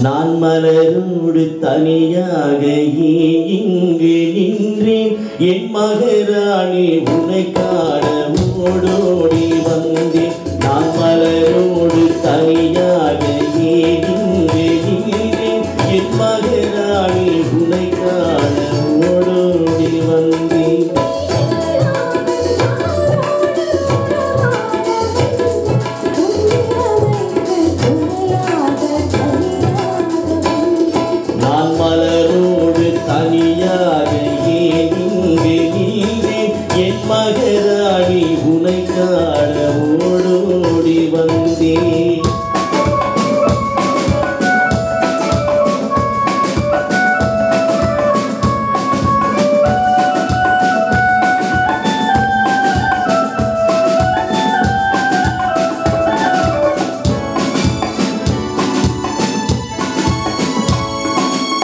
நான் மலரோடு தனியாக இங்கு நின்றேன் என் மகராணி உன்னை காண ஓடோடி வந்தேன் நான் மலரோடு தனியாக இங்கு நின்றேன் என் மகராணி உன்னை காண ஓடோடி வந்தேன் நான் மலரோடு தனியாக இங்கு நின்றேன் என் மகராணி உன்னை காண ஓடோடி வந்தேன்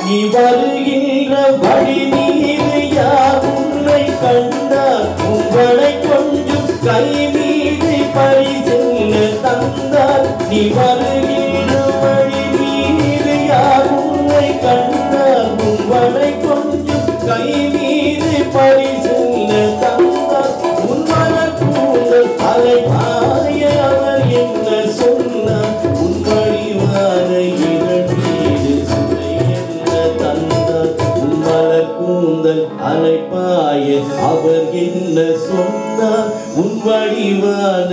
நீ வருகின்ற வழி மீது யார் உன்னை கண்டார் உங்களை கொஞ்சம் கை மீது பரிசெல்ல தந்தார் நீ வருகின்ற வழி மீது யார் உன்னை கண்டார் உங்களை கொஞ்சம் கை மீது பரிசெல்ல தந்தார் உன் மனக்கூடல் அலைபாய அவர் என்ன சொன்னார் உன் வழிவான கூந்தல் அலைப்பாய அவர் என்ன சொன்னார் உன் வடிவான